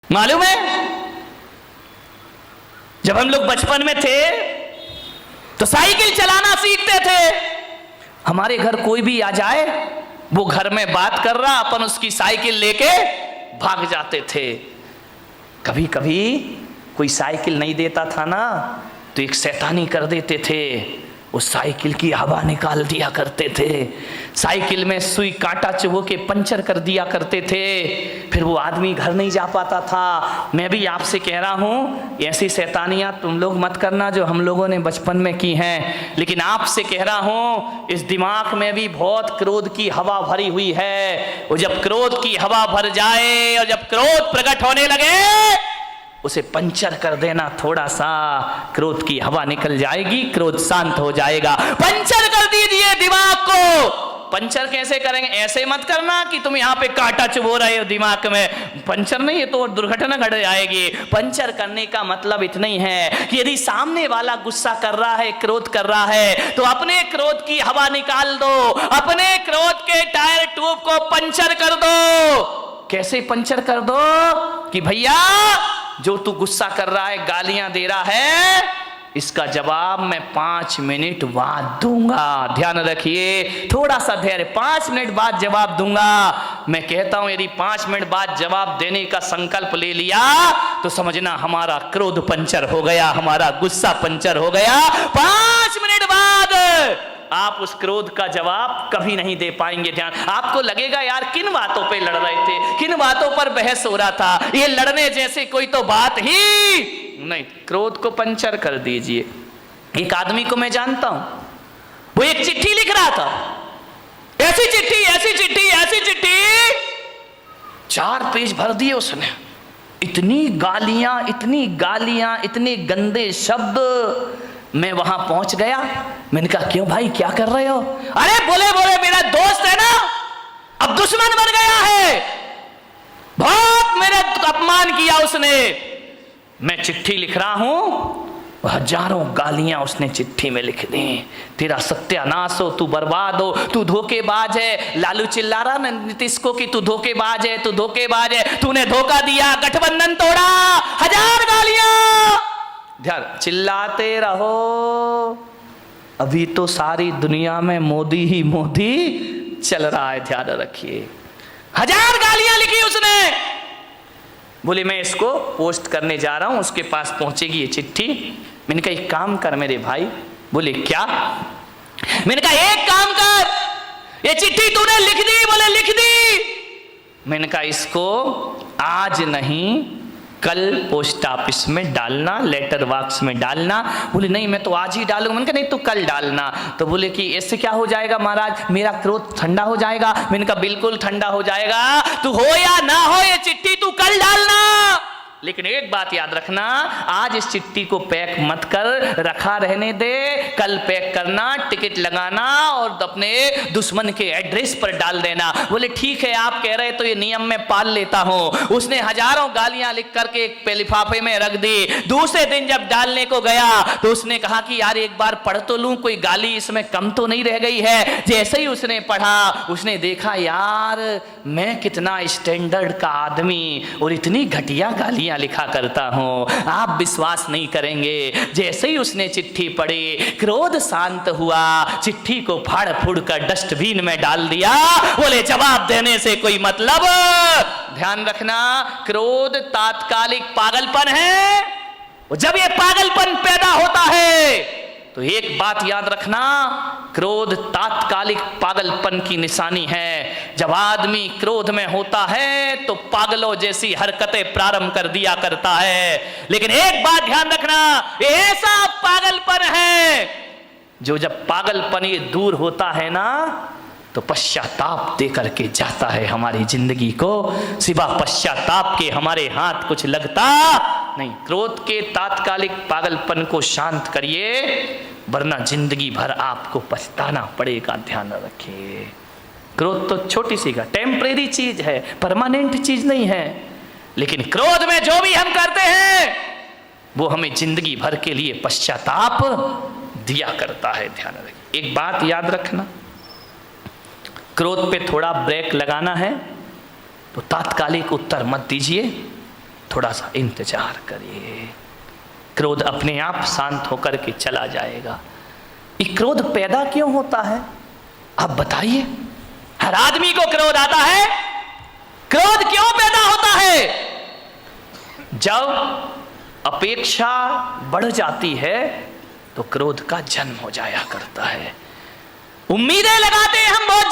मालूम है जब हम लोग बचपन में थे तो साइकिल चलाना सीखते थे। हमारे घर कोई भी आ जाए, वो घर में बात कर रहा, अपन उसकी साइकिल लेके भाग जाते थे। कभी कभी कोई साइकिल नहीं देता था ना, तो एक शैतानी कर देते थे, उस साइकिल की हवा निकाल दिया करते थे, साइकिल में सुई कांटा चुभो के पंचर कर दिया करते थे, फिर वो आदमी घर नहीं जा पाता था। मैं भी आपसे कह रहा हूँ ऐसी शैतानियाँ तुम लोग मत करना जो हम लोगों ने बचपन में की हैं, लेकिन आपसे कह रहा हूँ इस दिमाग में भी बहुत क्रोध की हवा भरी हुई है। और जब क्रोध की हवा भर जाए और जब क्रोध प्रकट होने लगे, उसे पंचर कर देना, थोड़ा सा क्रोध की हवा निकल जाएगी, क्रोध शांत हो जाएगा। पंचर कर दीजिए दिमाग को। पंचर कैसे करेंगे? ऐसे मत करना कि तुम यहाँ पे कांटा चुभो रहे हो दिमाग में, पंचर नहीं है तो दुर्घटना घट जाएगी। पंचर करने का मतलब इतना ही है कि यदि सामने वाला गुस्सा कर रहा है, क्रोध कर रहा है, तो अपने क्रोध की हवा निकाल दो, अपने क्रोध के टायर ट्यूब को पंचर कर दो। कैसे पंचर कर दो? कि भैया जो तू गुस्सा कर रहा है, गालियां दे रहा है, इसका जवाब मैं 5 मिनट बाद दूंगा। ध्यान रखिए, थोड़ा सा धैर्य, 5 मिनट बाद जवाब दूंगा। मैं कहता हूं यदि 5 मिनट बाद जवाब देने का संकल्प ले लिया तो समझना हमारा क्रोध पंचर हो गया, हमारा गुस्सा पंचर हो गया। 5 मिनट बाद आप उस क्रोध का जवाब कभी नहीं दे पाएंगे। ध्यान, आपको लगेगा यार किन बातों पे लड़ रहे थे, किन बातों पर बहस हो रहा था, ये लड़ने जैसे कोई तो बात ही नहीं। क्रोध को पंचर कर दीजिए। एक आदमी को मैं जानता हूं, वो एक चिट्ठी लिख रहा था, ऐसी चिट्ठी ऐसी चिट्ठी ऐसी चिट्ठी, 4 पेज भर दिए उसने। इतनी गालियां इतने गंदे शब्द। मैं वहां पहुंच गया, मैंने कहा क्यों भाई क्या कर रहे हो? अरे बोले मेरा दोस्त है ना, अब दुश्मन बन गया है, बहुत मेरे अपमान किया उसने। मैं चिट्ठी लिख रहा हूं, हजारों गालियां उसने चिट्ठी में लिख दी। तेरा सत्यानाश हो, तू बर्बाद हो, तू धोखेबाज है। लालू चिल्ला रहा ना नीतीश को कि तू धोखेबाज है, तू धोखेबाज है, तूने धोखा दिया, गठबंधन तोड़ा, 1000 गालियां। ध्यान, चिल्लाते रहो, अभी तो सारी दुनिया में मोदी ही मोदी चल रहा है। ध्यान रखिए, 1000 गालियां लिखी उसने। बोले मैं इसको पोस्ट करने जा रहा हूं, उसके पास पहुंचेगी ये चिट्ठी। मैंने कहा एक काम कर मेरे भाई। बोले क्या? मैंने कहा एक काम कर, ये चिट्ठी तूने लिख दी? बोले लिख दी। मैंने कहा इसको आज नहीं कल पोस्ट ऑफिस में डालना, लेटर बॉक्स में डालना। बोले नहीं मैं तो आज ही डालूंगा। मैंने कहा नहीं तू कल डालना। तो बोले कि इससे क्या हो जाएगा महाराज, मेरा क्रोध ठंडा हो जाएगा। मैंने कहा बिल्कुल ठंडा हो जाएगा, तू हो या ना हो ये चिट्ठी तू कल डालना। लेकिन एक बात याद रखना, आज इस चिट्ठी को पैक मत कर, रखा रहने दे, कल पैक करना, टिकट लगाना और अपने दुश्मन के एड्रेस पर डाल देना। बोले ठीक है आप कह रहे तो ये नियम मैं पाल लेता हूं। उसने हजारों गालियां लिख करके एक लिफाफे में रख दी। दूसरे दिन जब डालने को गया तो उसने कहा कि यार एक बार पढ़ तो लूं, कोई गाली इसमें कम तो नहीं रह गई है। जैसे ही उसने पढ़ा, उसने देखा यार मैं कितना स्टैंडर्ड का आदमी और इतनी घटिया गालियां लिखा करता हूं, आप विश्वास नहीं करेंगे। जैसे ही उसने चिट्ठी पढ़ी, क्रोध शांत हुआ, चिट्ठी को फाड़ फूड़ कर डस्टबिन में डाल दिया। बोले जवाब देने से कोई मतलब। ध्यान रखना, क्रोध तात्कालिक पागलपन है। जब ये पागलपन पैदा होता है तो एक बात याद रखना, क्रोध तात्कालिक पागलपन की निशानी है। जब आदमी क्रोध में होता है तो पागलों जैसी हरकतें प्रारंभ कर दिया करता है। लेकिन एक बात ध्यान रखना, ऐसा पागलपन है जो जब पागलपन ये दूर होता है ना तो पश्चाताप दे करके जाता है हमारी जिंदगी को। सिवा पश्चाताप के हमारे हाथ कुछ लगता नहीं। क्रोध के तात्कालिक पागलपन को शांत करिए, वरना जिंदगी भर आपको पछताना पड़ेगा। ध्यान रखिए, क्रोध तो छोटी सी का टेम्परेरी चीज है, परमानेंट चीज नहीं है। लेकिन क्रोध में जो भी हम करते हैं वो हमें जिंदगी भर के लिए पश्चाताप दिया करता है। ध्यान रखिए, एक बात याद रखना, क्रोध पे थोड़ा ब्रेक लगाना है तो तात्कालिक उत्तर मत दीजिए, थोड़ा सा इंतजार करिए, क्रोध अपने आप शांत होकर के चला जाएगा। ये क्रोध पैदा क्यों होता है आप बताइए? हर आदमी को क्रोध आता है, क्रोध क्यों पैदा होता है? जब अपेक्षा बढ़ जाती है तो क्रोध का जन्म हो जाया करता है। उम्मीदें लगाते हैं हम बहुत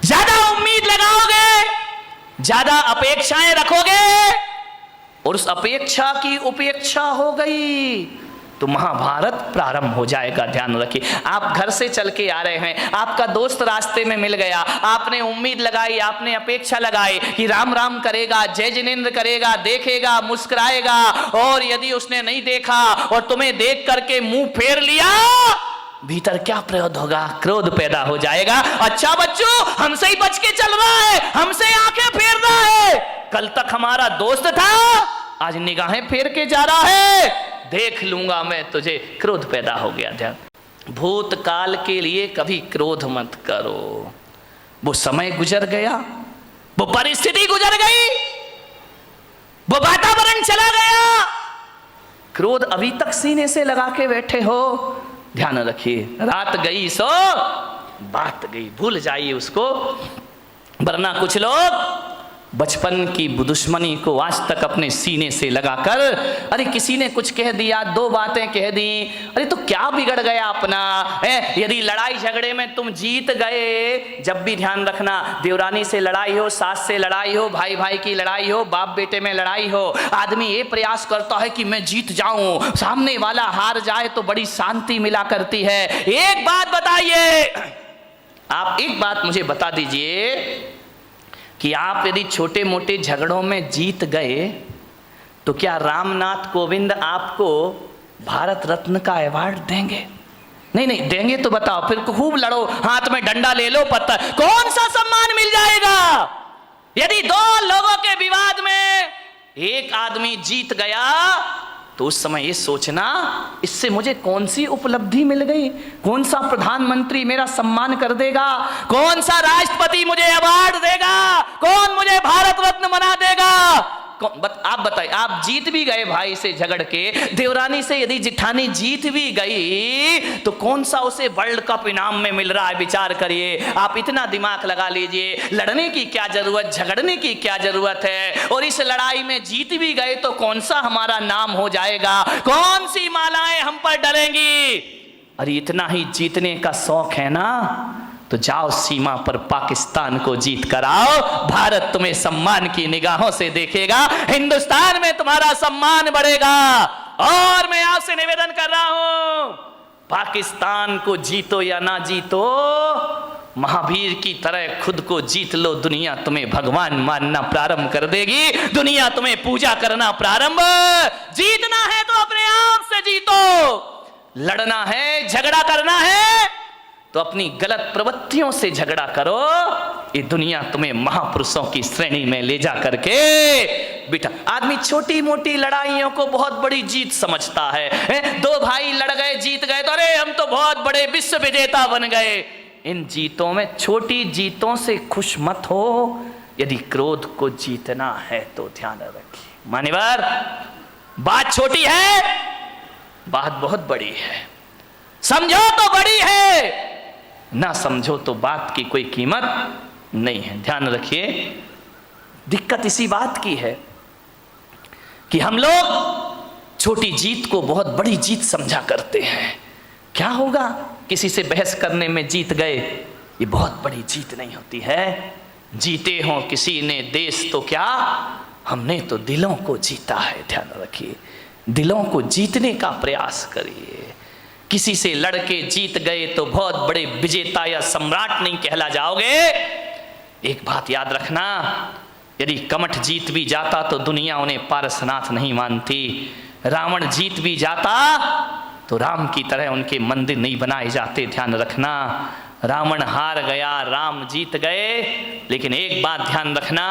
ज्यादा उम्मीद लगाओगे, ज्यादा अपेक्षाएं रखोगे और उस अपेक्षा की उपेक्षा हो गई तो महाभारत प्रारंभ हो जाएगा। ध्यान रखिए, आप घर से चल के आ रहे हैं, आपका दोस्त रास्ते में मिल गया, आपने उम्मीद लगाई, आपने अपेक्षा लगाई कि राम राम करेगा, जय जिनेंद्र करेगा, देखेगा, मुस्कुराएगा, और यदि उसने नहीं देखा और तुम्हें देख करके मुंह फेर लिया, भीतर क्या प्रयोग होगा? क्रोध पैदा हो जाएगा। अच्छा बच्चों, हमसे ही बच के चल रहा है, हमसे आंखें फेर रहा है, कल तक हमारा दोस्त था, आज निगाहें फेर के जा रहा है, देख लूंगा मैं तुझे। क्रोध पैदा हो गया। ध्यान, भूतकाल के लिए कभी क्रोध मत करो, वो समय गुजर गया, वो परिस्थिति गुजर गई, वो वातावरण चला गया, क्रोध अभी तक सीने से लगा के बैठे हो। ध्यान रखिए, रात गई सो बात गई, भूल जाइए उसको। वरना कुछ लोग बचपन की दुश्मनी को आज तक अपने सीने से लगाकर, अरे किसी ने कुछ कह दिया, दो बातें कह दी, अरे तो क्या बिगड़ गया अपना है? यदि लड़ाई झगड़े में तुम जीत गए, जब भी ध्यान रखना, देवरानी से लड़ाई हो, सास से लड़ाई हो, भाई भाई की लड़ाई हो, बाप बेटे में लड़ाई हो, आदमी ये प्रयास करता है कि मैं जीत जाऊं, सामने वाला हार जाए तो बड़ी शांति मिला करती है। एक बात बताइए, आप एक बात मुझे बता दीजिए कि आप यदि छोटे मोटे झगड़ों में जीत गए तो क्या रामनाथ कोविंद आपको भारत रत्न का अवार्ड देंगे? नहीं देंगे तो बताओ, फिर खूब लड़ो, हाथ में डंडा ले लो, पत्थर, कौन सा सम्मान मिल जाएगा? यदि दो लोगों के विवाद में एक आदमी जीत गया तो उस समय ये सोचना, इससे मुझे कौन सी उपलब्धि मिल गई, कौन सा प्रधानमंत्री मेरा सम्मान कर देगा, कौन सा राष्ट्रपति मुझे अवार्ड देगा, कौन मुझे भारत रत्न बना देगा? आप बताइए, आप जीत भी गए भाई से झगड़ के, देवरानी से यदि जिठानी जीत भी गई तो कौन सा उसे वर्ल्ड कप इनाम में मिल रहा है? विचार करिए, आप इतना दिमाग लगा लीजिए, लड़ने की क्या जरूरत, झगड़ने की क्या जरूरत है? और इस लड़ाई में जीत भी गए तो कौन सा हमारा नाम हो जाएगा, कौन सी मालाएं हम पर डलेंगी? अरे इतना ही जीतने का शौक है ना, तो जाओ सीमा पर पाकिस्तान को जीत कर आओ, भारत तुम्हें सम्मान की निगाहों से देखेगा, हिंदुस्तान में तुम्हारा सम्मान बढ़ेगा। और मैं आपसे निवेदन कर रहा हूं, पाकिस्तान को जीतो या ना जीतो, महावीर की तरह खुद को जीत लो, दुनिया तुम्हें भगवान मानना प्रारंभ कर देगी, दुनिया तुम्हें पूजा करना प्रारंभ। जीतना है तो अपने आप से जीतो, लड़ना है, झगड़ा करना है तो अपनी गलत प्रवृत्तियों से झगड़ा करो, ये दुनिया तुम्हें महापुरुषों की श्रेणी में ले जा करके बेटा। आदमी छोटी मोटी लड़ाइयों को बहुत बड़ी जीत समझता है। दो भाई लड़ गए, जीत गए तो अरे हम तो बहुत बड़े विश्व विजेता बन गए। इन जीतों में, छोटी जीतों से खुश मत हो। यदि क्रोध को जीतना है तो ध्यान रखिए मान्यवर, बात छोटी है, बात बहुत बड़ी है। समझो तो बड़ी है, ना समझो तो बात की कोई कीमत नहीं है। ध्यान रखिए, दिक्कत इसी बात की है कि हम लोग छोटी जीत को बहुत बड़ी जीत समझा करते हैं। क्या होगा, किसी से बहस करने में जीत गए, ये बहुत बड़ी जीत नहीं होती है। जीते हो किसी ने देश तो क्या, हमने तो दिलों को जीता है। ध्यान रखिए, दिलों को जीतने का प्रयास करिए। किसी से लड़के जीत गए तो बहुत बड़े विजेता या सम्राट नहीं कहला जाओगे। एक बात याद रखना, यदि कमठ जीत भी जाता तो दुनिया उन्हें पारसनाथ नहीं मानती। रावण जीत भी जाता तो राम की तरह उनके मंदिर नहीं बनाए जाते। ध्यान रखना, रावण हार गया, राम जीत गए। लेकिन एक बात ध्यान रखना,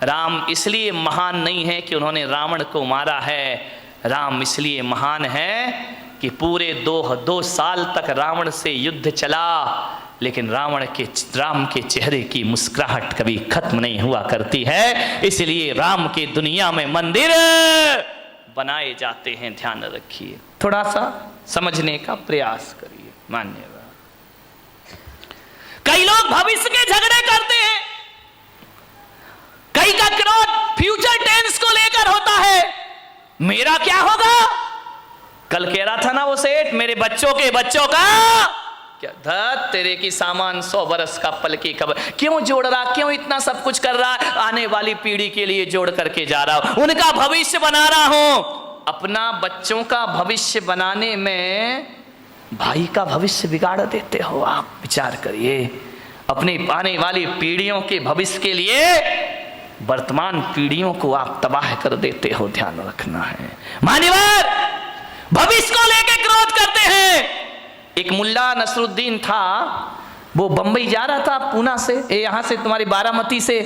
राम इसलिए महान नहीं है कि उन्होंने रावण को मारा है, राम इसलिए महान है कि पूरे दो साल तक रावण से युद्ध चला, लेकिन राम के चेहरे की मुस्कुराहट कभी खत्म नहीं हुआ करती है। इसलिए राम की दुनिया में मंदिर बनाए जाते हैं, ध्यान रखिए, थोड़ा सा समझने का प्रयास करिए। मान्यवर, कई लोग भविष्य के झगड़े करते हैं, कई का क्रोध फ्यूचर टेंस को लेकर होता है, मेरा क्या होगा। कल कह रहा था ना वो सेठ, मेरे बच्चों के बच्चों का क्या धत तेरे की सामान 100 बरस का पल की खबर, क्यों जोड़ रहा, क्यों इतना सब कुछ कर रहा, आने वाली पीढ़ी के लिए जोड़ करके जा रहा हूं, उनका भविष्य बना रहा हूं। अपना बच्चों का भविष्य बनाने में भाई का भविष्य बिगाड़ देते हो आप, विचार करिए। अपनी आने वाली पीढ़ियों के भविष्य के लिए वर्तमान पीढ़ियों को आप तबाह कर देते हो, ध्यान रखना है। मान्यवर, भविष्य को लेकर क्रोध करते हैं। एक मुल्ला नसरुद्दीन था, वो बंबई जा रहा था, पूना से, यहाँ से तुम्हारी बारामती से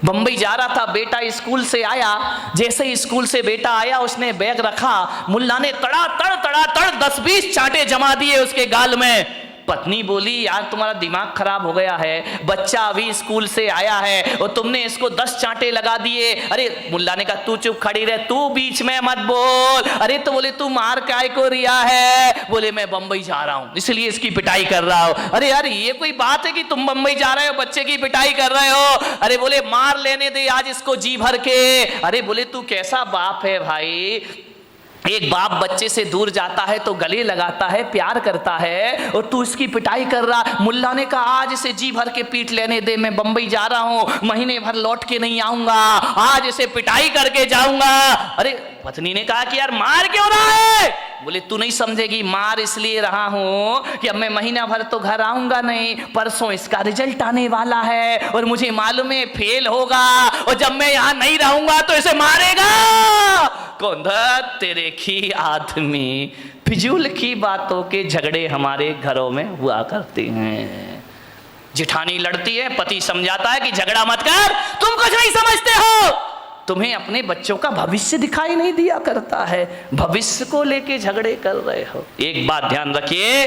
बंबई जा रहा था। बेटा स्कूल से आया, जैसे ही स्कूल से बेटा आया उसने बैग रखा, मुल्ला ने तड़ा तड़ 10-20 चांटे जमा दिए उसके गाल में। पत्नी बोली, यार तुम्हारा दिमाग खराब हो गया है, बच्चा अभी स्कूल से आया है और तुमने इसको 10 चांटे लगा दिए। अरे मुल्ला ने कहा, तू चुप खड़ी रह, तू बीच में मत बोल। अरे तो बोले, तू मार काय को रिया है? बोले, मैं बंबई जा रहा हूं इसलिए इसकी पिटाई कर रहा हूं। अरे यार ये कोई बात है कि तुम बंबई जा रहे हो, बच्चे की पिटाई कर रहे हो? अरे बोले, मार लेने दे आज इसको जी भर के। अरे बोले, तू कैसा बाप है भाई, एक बाप बच्चे से दूर जाता है तो गले लगाता है, प्यार करता है, और तू इसकी पिटाई कर रहा। मुल्ला ने कहा, आज इसे जी भर के पीट लेने दे, मैं बंबई जा रहा हूं, महीने भर लौट के नहीं आऊंगा, आज इसे पिटाई करके जाऊंगा। अरे पत्नी ने कहा कि यार मार क्यों रहा है? बोले, तू नहीं समझेगी, मार इसलिए रहा हूं कि अब मैं महीना भर तो घर आऊंगा नहीं, परसों इसका रिजल्ट आने वाला है और मुझे मालूम है फेल होगा, और जब मैं यहां नहीं रहूंगा तो इसे मारेगा कौन? तेरे की आदमी, फिजूल की बातों के झगड़े हमारे घरों में हुआ करते हैं। जिठानी लड़ती है, पति समझाता है कि झगड़ा मत कर, तुम कुछ नहीं समझते हो, तुम्हें अपने बच्चों का भविष्य दिखाई नहीं दिया करता है, भविष्य को लेके झगड़े कर रहे हो। एक बात ध्यान रखिए,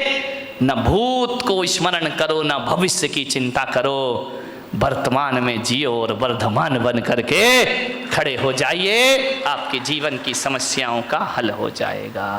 न भूत को स्मरण करो, न भविष्य की चिंता करो, वर्तमान में जियो और वर्धमान बन करके खड़े हो जाइए, आपके जीवन की समस्याओं का हल हो जाएगा।